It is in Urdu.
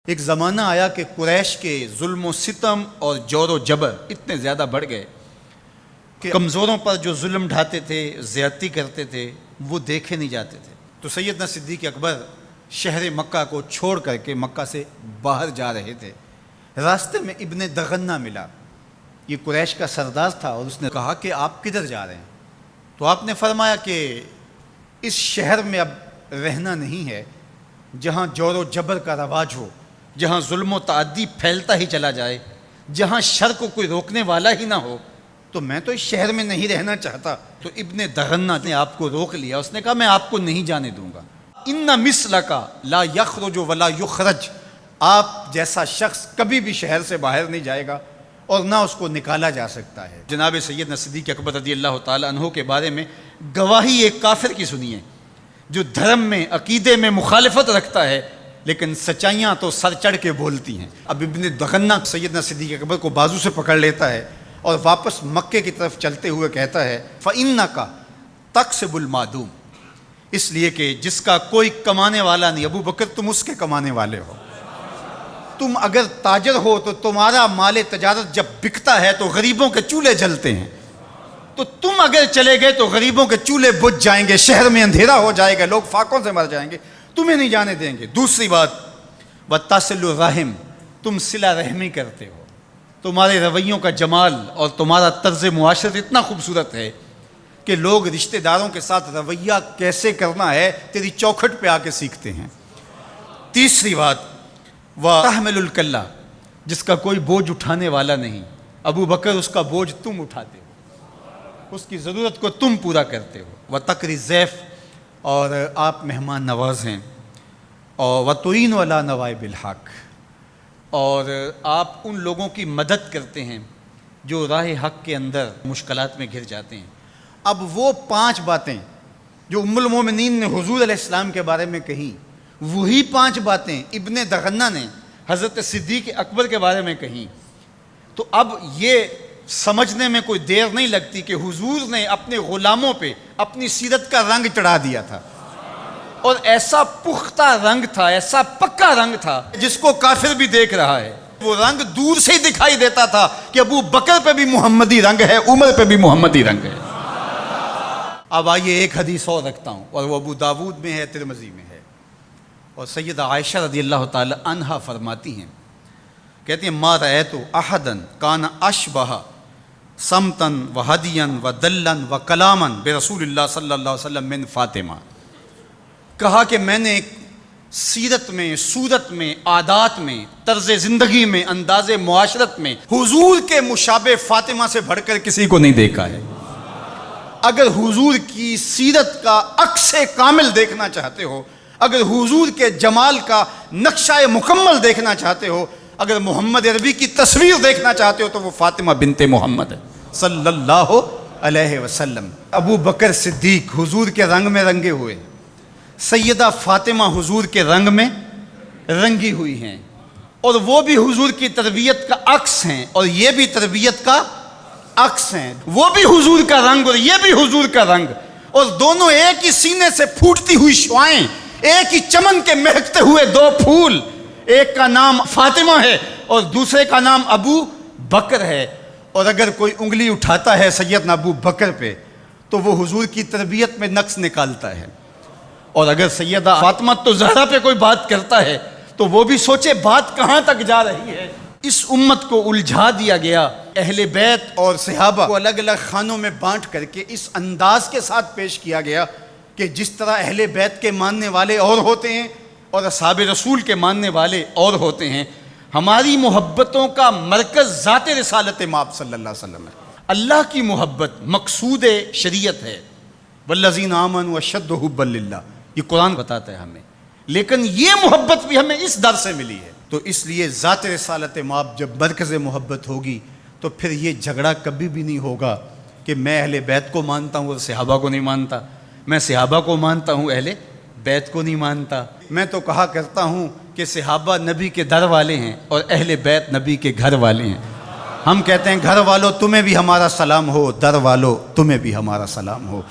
ایک زمانہ آیا کہ قریش کے ظلم و ستم اور جور و جبر اتنے زیادہ بڑھ گئے کہ کمزوروں پر جو ظلم ڈھاتے تھے، زیادتی کرتے تھے، وہ دیکھے نہیں جاتے تھے۔ تو سیدنا صدیق اکبر شہر مکہ کو چھوڑ کر کے مکہ سے باہر جا رہے تھے۔ راستے میں ابن دغنہ ملا، یہ قریش کا سردار تھا، اور اس نے کہا کہ آپ کدھر جا رہے ہیں؟ تو آپ نے فرمایا کہ اس شہر میں اب رہنا نہیں ہے جہاں جور و جبر کا رواج ہو، جہاں ظلم و تعدی پھیلتا ہی چلا جائے، جہاں شر کو کوئی روکنے والا ہی نہ ہو، تو میں تو اس شہر میں نہیں رہنا چاہتا۔ تو ابن دغنہ نے آپ کو روک لیا، اس نے کہا میں آپ کو نہیں جانے دوں گا۔ ان مثلک لا یخرج ولا یخرج، آپ جیسا شخص کبھی بھی شہر سے باہر نہیں جائے گا اور نہ اس کو نکالا جا سکتا ہے۔ جناب سیدنا صدیق اکبر رضی اللہ تعالی عنہ کے بارے میں گواہی ایک کافر کی سنیے جو دھرم میں، عقیدے میں مخالفت رکھتا ہے، لیکن سچائیاں تو سر چڑھ کے بولتی ہیں۔ اب ابن دغنہ سیدنا صدیق اکبر کو بازو سے پکڑ لیتا ہے اور واپس مکے کی طرف چلتے ہوئے کہتا ہے فَإِنَّكَ تَكْسِبُ الْمَعْدُومَ، اس لیے کہ جس کا کوئی کمانے والا نہیں، ابو بکر تم اس کے کمانے والے ہو۔ تم اگر تاجر ہو تو تمہارا مال تجارت جب بکتا ہے تو غریبوں کے چولہے جلتے ہیں، تو تم اگر چلے گئے تو غریبوں کے چولہے بجھ جائیں گے، شہر میں اندھیرا ہو جائے گا، لوگ فاقوں سے مر جائیں گے، تمہیں نہیں جانے دیں گے۔ دوسری بات وَتَصِلُ الرَّحِمَ، تم صلہ رحمی کرتے ہو، تمہارے رویوں کا جمال اور تمہارا طرز معاشرت اتنا خوبصورت ہے کہ لوگ رشتہ داروں کے ساتھ رویہ کیسے کرنا ہے تیری چوکھٹ پہ آ کے سیکھتے ہیں۔ تیسری بات وَتَحْمِلُ الْكَلَّ، جس کا کوئی بوجھ اٹھانے والا نہیں، ابو بکر اس کا بوجھ تم اٹھاتے ہو، اس کی ضرورت کو تم پورا کرتے ہو۔ وَتَقْرِي الضَّيْفَ، اور آپ مہمان نواز ہیں، اور وَتُعِينُ عَلَى نَوَائِبِ الْحَقِّ، اور آپ ان لوگوں کی مدد کرتے ہیں جو راہ حق کے اندر مشکلات میں گھر جاتے ہیں۔ اب وہ 5 باتیں جو ام المومنین نے حضور علیہ السلام کے بارے میں کہیں، وہی 5 باتیں ابن دغنہ نے حضرت صدیق اکبر کے بارے میں کہیں۔ تو اب یہ سمجھنے میں کوئی دیر نہیں لگتی کہ حضور نے اپنے غلاموں پہ اپنی سیرت کا رنگ چڑھا دیا تھا، اور ایسا پختہ رنگ تھا، ایسا پکا رنگ تھا جس کو کافر بھی دیکھ رہا ہے۔ وہ رنگ دور سے ہی دکھائی دیتا تھا کہ ابو بکر پہ بھی محمدی رنگ ہے، عمر پہ بھی محمدی رنگ ہے۔ اب آئیے ایک حدیث اور رکھتا ہوں، اور وہ ابو داود میں ہے، ترمذی میں ہے، اور سیدہ عائشہ رضی اللہ تعالی عنہا فرماتی ہیں، کہتی ہیں ما رأیت احدا کان اشبہ سمتن و ہدین و دلن و کلامن برسول اللہ صلی اللہ علیہ وسلم من فاطمہ، کہا کہ میں نے سیرت میں، صورت میں، عادات میں، طرز زندگی میں، انداز معاشرت میں حضور کے مشابہ فاطمہ سے بڑھ کر کسی کو نہیں دیکھا ہے۔ اگر حضور کی سیرت کا عکس کامل دیکھنا چاہتے ہو، اگر حضور کے جمال کا نقشہ مکمل دیکھنا چاہتے ہو، اگر محمد عربی کی تصویر دیکھنا چاہتے ہو، تو وہ فاطمہ بنت محمد ہے صلی اللہ علیہ وسلم۔ ابو بکر صدیق حضور کے رنگ میں رنگے ہوئے، سیدہ فاطمہ حضور کے رنگ میں رنگی ہوئی ہیں، اور وہ بھی حضور کی تربیت کا عکس ہیں، اور یہ بھی تربیت کا عکس ہیں۔ وہ بھی حضور کا رنگ اور یہ بھی حضور کا رنگ، اور دونوں ایک ہی سینے سے پھوٹتی ہوئی شعائیں، ایک ہی چمن کے مہکتے ہوئے 2 پھول، ایک کا نام فاطمہ ہے اور دوسرے کا نام ابو بکر ہے۔ اور اگر کوئی انگلی اٹھاتا ہے سیدنا ابو بکر پہ تو وہ حضور کی تربیت میں نقص نکالتا ہے، اور اگر سیدہ فاطمہ تو زہرا پہ کوئی بات کرتا ہے تو وہ بھی سوچے بات کہاں تک جا رہی ہے۔ اس امت کو الجھا دیا گیا، اہل بیت اور صحابہ کو الگ الگ خانوں میں بانٹ کر کے اس انداز کے ساتھ پیش کیا گیا کہ جس طرح اہل بیت کے ماننے والے اور ہوتے ہیں اور اصحاب رسول کے ماننے والے اور ہوتے ہیں۔ ہماری محبتوں کا مرکز ذات رسالت مآب صلی اللہ علیہ وسلم ہے۔ اللہ کی محبت مقصود شریعت ہے، والذین آمنوا اشد حبا للہ، یہ قرآن بتاتا ہے ہمیں، لیکن یہ محبت بھی ہمیں اس در سے ملی ہے۔ تو اس لیے ذات رسالت مآب جب مرکز محبت ہوگی تو پھر یہ جھگڑا کبھی بھی نہیں ہوگا کہ میں اہل بیت کو مانتا ہوں اور صحابہ کو نہیں مانتا، میں صحابہ کو مانتا ہوں اہل بیت کو نہیں مانتا۔ میں تو کہا کرتا ہوں کہ صحابہ نبی کے در والے ہیں اور اہل بیت نبی کے گھر والے ہیں۔ ہم کہتے ہیں گھر والوں تمہیں بھی ہمارا سلام ہو، در والوں تمہیں بھی ہمارا سلام ہو۔